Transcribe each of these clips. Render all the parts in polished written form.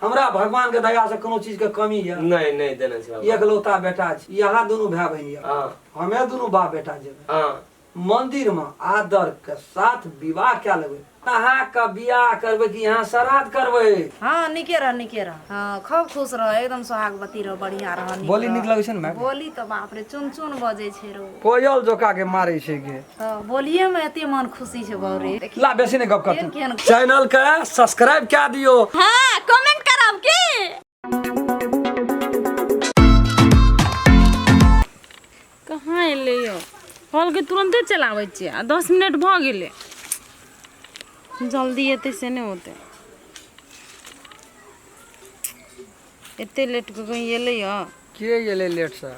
हमरा भगवान के दया से कोनो चीज के कमी है नहीं देने छै बाबा। एकलौता बेटा छी, यहाँ दोनों भाई बहन है, हां हमे दोनों बाप बेटा जेबे हां मंदिर में आदर के साथ विवाह क्या लेबे, नहा के बियाह करबे कि यहाँ श्राद्ध करबे। हाँ निके रह हाँ खूब खुश रह एकदम सोहागवती रह बढ़िया रह बोली निक लगे छै न माय, बोली तो बाप रे चुन चुन बजे छे रो कोयल जोका के मारे छै के तो बोलिए में एते मन खुशी छे बौरे ला बेसी ने गप कर केहन चैनल के सब्सक्राइब क्या दियो। हाँ कमेंट करब की कहाँ एले यो कॉल के तुरंते चलाबै छियै आ 10 मिनट भ गेलै जल्दी एते से नहीं होते एते लेट के कहीं एले यो के एले लेट से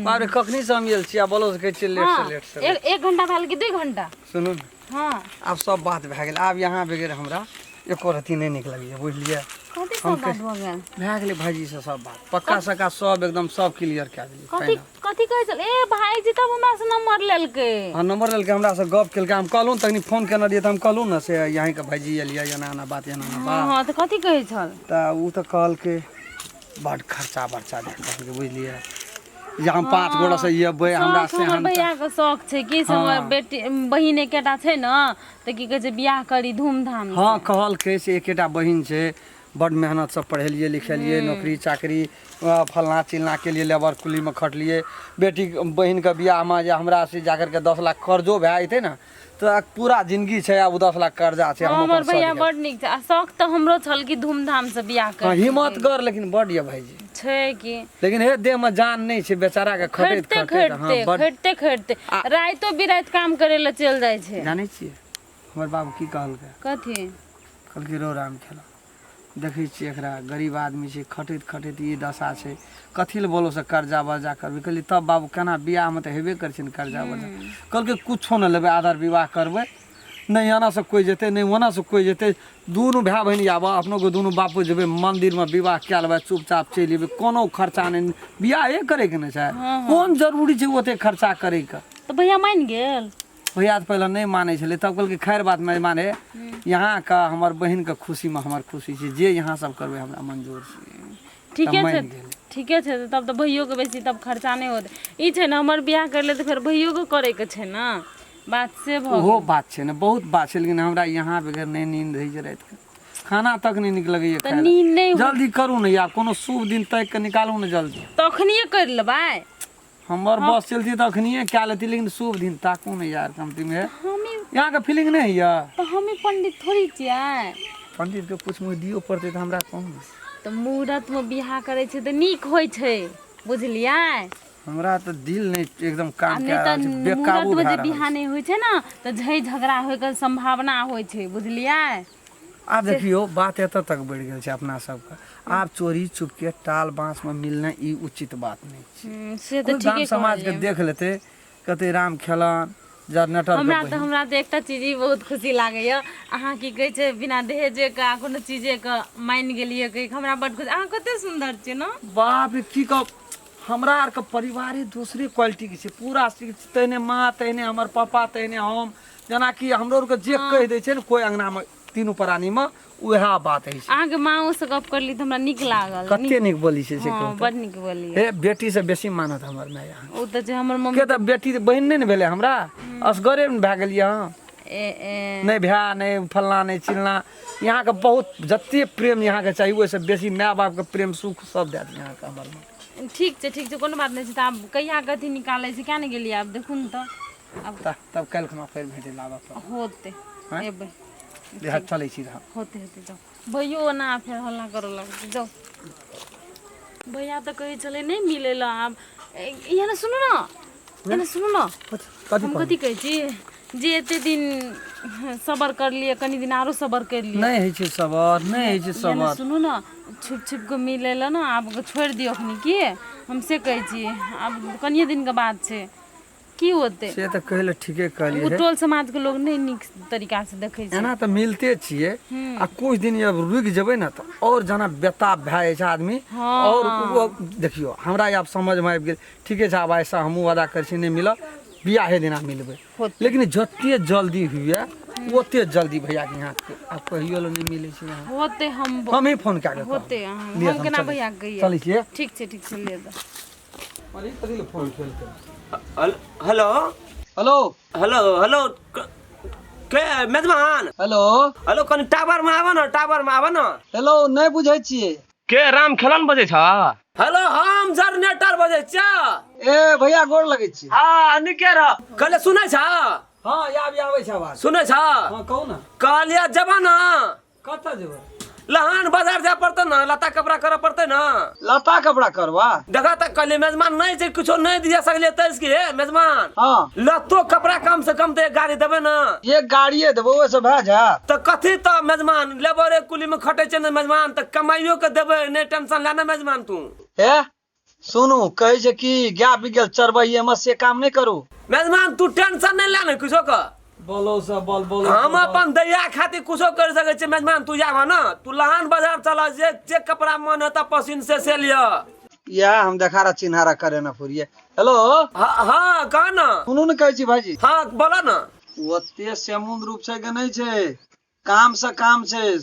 बारे कखनी से हम एल छी आ बोलो से कहै छी लेट से लेट से एक घंटा भेल कि 2 घंटा सुनू न हाँ आब सब बात भए गेल, आब यहाँ बगैर हमरा एको रति नहीं निक लगैया बुझलिए। कथी सब बात भ गेल भए गेलै भाईजी से सब बात पक्का सका सब एकदम सब क्लियर कए देलिए। कथी कथी कहै छल ए भाईजी तब हमरा से नंबर लेलकै हाँ नंबर लेलकै हमरा से गप केलकै, हम कहलहुँ तखनी फोन केने रहिए तऽ हम कहलहुँ न से यहाँ के भाईजी एलिए एना एना बात एना एना बात, हाँ तो कथी कहै छल तऽ उ तऽ कहलकै बड खर्चा बर्चा देख कहलकै बुझलिए, जे हम 5 गोड़ा से येबै हमरा से हमर हम भैया के शौक छै कि से हमर बेटी बहिन एकेटा छै न तऽ की कहै छै बियाह करी धूमधाम हाँ कहलकै से एकेटा बहिन छै बड मेहनत से पढ़ेलिए लिखेलिए नौकरी चाकरी फलना चिलना के लिए लेबर कुली में खटलिए, बेटी बहिन के बियाह में जे हमरा से जाकर के 10 लाख कर्जो भए जेतै न तऽ पूरा जिंदगी छै आब 10 लाख कर्जा छै हमर भैया बड नीक छै आ शौक तऽ हमरो छल कि धूमधाम से बियाह हाँ करी हिम्मत कर लेकिन बड ये भाईजी छै कि लेकिन हे देह में जान नहीं छै बेचारा के खटैत खटते खटते राइतो बिराइत काम करे ला चल जाय छै जानै छियै हमर बाबू की कहलकै कथी कहलकै रो राम खेला देखै छियै एकरा गरीब आदमी छै खटैत खटैत ई दशा छै कथी लए बोलो से कर्जा वर्जा करबै, कहलियै तब बाबू केना बियाह में तऽ हेबे करै छै ने कर्जा वर्जा, कहलकै कुछो न लेबै आदर विवाह करबै नहीं एना से कोई जेतै नहीं ओना से कोई जेतै दुनू भाई बहन आबऽ अपनो के दुनू बापू जेबै मंदिर में विवाह कए लेबै चुपचाप चलि जेबै कोनो खर्चा नहीं, बियाहे करैके ने छै कोन जरूरी छै ओते खर्चा करैके। तो भैया मान गेल भैया तऽ पहले नहीं मानै छलै तब कहलकै खैर बात नहीं माने यहाँ का हमर बहन के खुशी में हमर खुशी छै जे यहाँ सब करबै हमरा मंजूर छै। ठीके छै ठीके छै तब तो भैयो के बेसी तब खर्चा नहीं होते ई छै ना हमर बियाह कर ले तो फिर भैयो के करे के छै ना बात से ओहो बात छै ने बहुत बात छै लेकिन हमरा यहाँ बगैर नहीं नींद होइ छै रात के खाना तक नहीं नीक लगैया तो नींद नहीं जल्दी करू ने या कोनो शुभ दिन तय के निकालू ने जल्दी तखनिए कर लेबै हमर बस चलती तखनिए क्या लेती लेकिन शुभ दिन ताकू ने यार कमती में यहाँ के फीलिंग नहीं है तो हमें पंडित थोड़ी छियै पंडित के कुछ मुँह दियो पड़ते तो हमरा कहूँ तो मुहूर्त में बियाह करे छै तो नीक होय छै बुझलियै हमरा तो दिल नहीं एकदम काम नहीं कर तो बेकाबू मुहूर्त में भए जे बियाह नहीं होय छै ना तो झै झगड़ा होय के संभावना होय छै बुझलियै। आब देखियो बात एतऽ तक बढ़ि गेल छै अपना सबके आब चोरी चुपके टाल बांस में मिलना ई उचित बात नहीं छै से तो कोई गाम ठीके समाज के देख लेते कहते राम खेलन जनरेटर हमरा तो एकटा चीज बहुत खुशी लागैया अहाँ की कहै छै बिना दहेजे के कोनो चीजे के मान गेलियै कि हमरा बड खुशी अहाँ कते सुंदर छियै ना बाप रे की कह हमरा आर के परिवारे दूसरे क्वालिटी के छै पूरा तहने माँ तहने हमर पापा तहने हम जेना कि हमरो आर के जे कह दै छै ने कोई अंगना में तीनू प्राणी में वह बात है अहाँ के माँ से गप करली त हमरा नीक लागल कते नीक बोली छै से हां बड नीक बोली हे बेटी से बेसी मानत हमर माय यहाँ ओ त जे हमर मम्मी के त बेटी बहिन नहीं ने भेले हमरा असगरे में भए गेलियै हां नहीं भ्या नहीं फलना नहीं चिलना यहाँ के बहुत जते प्रेम यहाँ के चाहिए वैसे बेसी माय बाप के प्रेम सुख सब दे यहाँ के हमर में ठीक छै कोनो बात नहीं छै त आब कहिया कथी निकालै छै क्या नहीं गेलियै आब देखू न त अब तब कल खना फेर भेटे लाबा होते एबै देह चलै छी होते जाओ भैयो ना फिर हल्ला करो लग जाओ भैया तो कहे चले नहीं मिले ला अब यहाँ सुनो ना हम कथी कहे छी जे एते दिन सबर कर लिए कनी दिन आरो सबर कर लिए नहीं है छै सबर नहीं है छै सबर सुनो ना छुप छुप के मिले ला ना आप छोड़ दियो अखनी की हमसे कहे छी अब कनिए दिन के बाद छै की होते से तो कहले ठीके कहलिए टोल समाज के लोग नहीं निक तरीका से देखे छै एना तो मिलते छिए आ कुछ दिन जब रुक जेबै ना तो और जना बेताब भए जाय छै आदमी और देखियो हमरा आब समझ में आबि गेल ठीके छै आब ऐसा हमहू वादा कर छी नहीं मिलब बियाहे दिना मिलबै लेकिन जते जल्दी हुए ओते जल्दी भैया के यहाँ आप कहियो लो नहीं मिले छे यहाँ होते हम ही फोन कए के होते हम केना भैया गइए चली छिए ठीक छै ले द अरे कथि ले फोन खेलते हेलो हेलो हेलो हेलो के मेजबान हेलो हेलो कनी टावर में आवा न हेलो नहीं बुझै छिए के राम खेलन बजे छ हेलो हम जनरेटर बजे छ ए भैया गोर लगै छी हां निके रह कले सुनै छ हां आबै छ आवाज सुनै छ हां कहू ना कहलिया जबा न कत जेबै लहान बाजार जा पड़ते न लता कपड़ा करे पड़ते न लता कपड़ा करवा देखा त कले मेजबान नहीं छै कुछो नहीं दिया सकले तइस के मेजबान हां लतो कपड़ा कम से कम ते गाड़ी देबे न ये गाड़िए देबो ओए से भए जा त कथि त मेजबान लेबरे कुली में खटे छै न मेजबान त कमाइयो के देबे नहीं टेंशन लेना मेजबान तू हे सुनू कहै छै कि गाय बिगल चरबैये में से काम नहीं करू मेजबान तू टेंशन नहीं लेना कुछो का बोलो से बोलो हम अपन दैया खातिर कुछो कर सके छै मेजबान तू जावा न तू लहान बाजार चला जे कपड़ा मन है त पसीन से लिया या हम देखारा चिन्हारा करे ना फुरिए हेलो हां कह न सुनू न कहै छी भाईजी हां बोला न ओते समुद्र रूप छै के नहीं छै काम से काम छै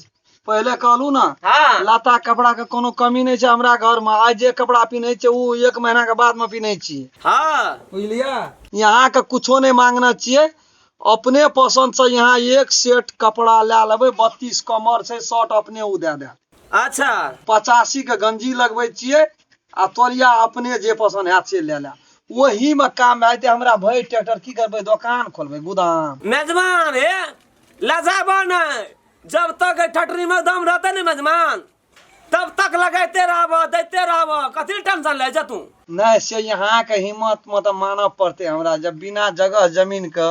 पहले कहलू ना हां लता कपड़ा के कोनो कमी नहीं छै हमरा घर में आज जे कपड़ा पिनै छै उ 1 महीना के बाद में पिनै छी हां बुझलिया यहाँ के कुछो नहीं मांगना चाहिए अपने पसंद से यहाँ एक सेट कपड़ा ले लेबै 32 कमर से शर्ट अपने उ दे दे अच्छा 85 के गंजी लगबै छियै आ तोलिया अपने जे पसंद है से ले ले वही में काम आइते हमरा भई ट्रैक्टर की करबै दुकान खोलबै गोदाम मेजबान हे लजाबो नहीं जब तक ठटरी में दम रहते नहीं मेजबान तब तक लगाते रहबो देते रहबो कथि टेंशन ले जा तू नहीं से यहाँ के हिम्मत मतलब मानव पड़ते हमरा जब बिना जगह जमीन के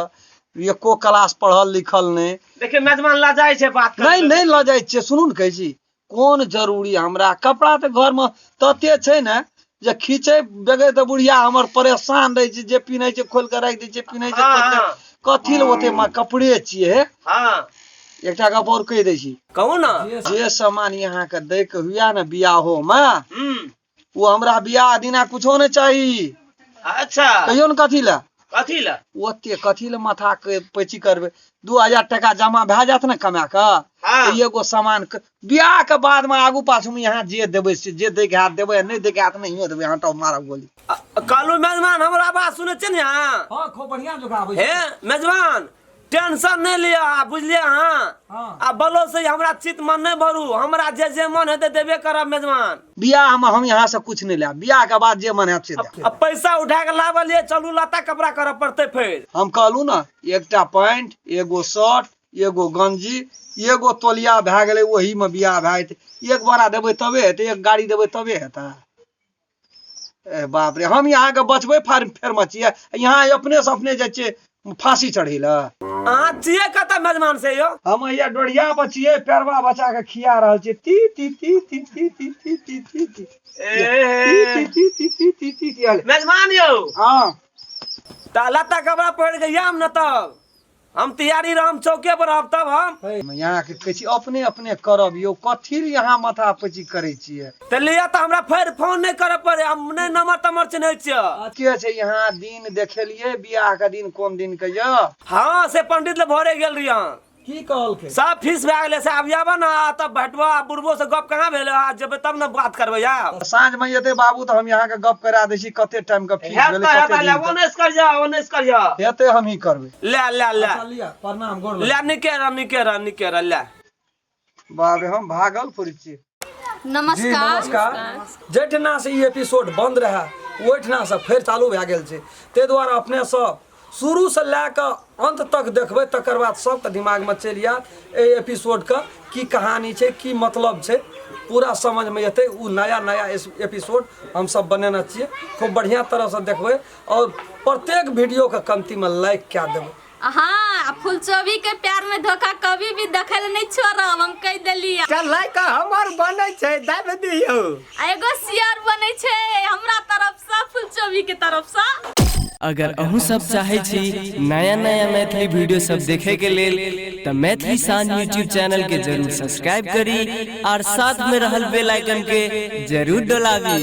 एको क्लास पढ़ल लिखल नहीं देखिए मेजबान ला जाय छै बात नहीं ल जाय छै सुनू न कहै छी कोन जरूरी हमरा कपड़ा त घर में तते छै न जे खींचे बेगे त बुढ़िया हमर परेशान रह छै जे पिनै छै खोल के राख दै छै पिनै छै खोल के कथि ल ओते में कपड़े छिए हां एकटा गप और कह दै छी कहू न जे सामान यहाँ के दे के हुआ न बियाहो में वो हमरा बियाह दिना कुछो नहीं चाहिए अच्छा कहियो न कथि ल ओते कथी ले माथा के पैची करबे 2000 टका जमा भए जात न कमा के एगो सामान बियाह के बाद में आगू पाछू में यहाँ जे देबे से जे दे के हाथ देबे नहीं दे के हाथ नहीं देबे हटाओ मारब गोली कालू मेजबान हमरा बात सुनै छै न हां हां खूब बढ़िया जगह आबै हे मेजबान टेंशन नहीं लिया बुझलिए हां आ बोलो से हमरा चित मन नहीं भरू हमरा जे मन हेते देबे करब मेजबान बियाह में हम यहाँ से कुछ नहीं ले बियाह के बाद जे मन है से दे अब पैसा उठा के लाबलिए चलू लता कपड़ा करे पड़ते फिर हम कहलू ना एकटा पैंट एगो शर्ट एगो गंजी एगो तोलिया भए गेलै वही में बियाह भए जेतै एक बारा देबै तबे हेतै एक गाड़ी देबै तबे हेतै ए बाप रे हम यहाँ के बचबै फेर मचिए यहाँ अपने से अपने जाइ छियै फांसी चढ़ी ल अहाँ छिए कतऽ मेजबान से यो हम यहाँ डोढ़िया बचिए पैरवा बचा के खिया रहल छियै ती ती ती ती ती ती ती ती ती ती ती ती ती ती मेजबान यो हां ता लता कपड़ा पहन के याम न तब हम तैयारी रहम चौके पर रहब तब हम यहाँ के कहै छी अपने अपने करब यो कथी यहाँ माथा पची करै छियै त लिया त हमरा फेर फोन नहीं करे पड़े हम नहीं नंबर तमर चिन्है छियै के छै यहाँ दिन देखेलिए बियाह के दिन कोन दिन के य हां से पंडित ले भरे गेल रहिया की कहल के सब फीस भए गेलै से आब जाबा ना तब भेटवा बुढ़बो से गप कहाँ भेलै आज जेबै तब न बात करबै यार साँझ में एते बाबू तो हम यहाँ के गप करा दै छी कते टाइम के फीस भेलै कते दिन ओनेस कर जा हेते हम ही करबै ले ले ले चलिया प्रणाम गोर ले निके ले बाप रे हम भागलपुर छी नमस्कार जेठना से ई एपिसोड बंद रहा ओठना से फेर चालू भए गेल छै ते द्वारा अपने सब शुरू से लेकर अंत तक देखबै तकर बाद सबके दिमाग में चलि आयत ए एपिसोड के की कहानी छै की मतलब छै पूरा समझ में एतै उ नया एपिसोड हम सब बनेने छियै खूब बढ़िया तरह से देखबै और प्रत्येक वीडियो के कमती में लाइक क्या देबै हाँ फुलचोभी के प्यार में धोखा कभी भी देखल नहीं छोड़ब हम कह देलिए चल लाइक हमर बनै छै दाब दियौ एगो शेयर बनै छै हमरा तरफ से फुलचोभी के तरफ से अगर अहू सब चाहे छी नया नया मैथिली वीडियो सब देखे के लेल त मैथिली साँझ यूट्यूब चैनल के जरूर सब्सक्राइब करी और साथ में रहल बेल आइकन के जरूर दबावी।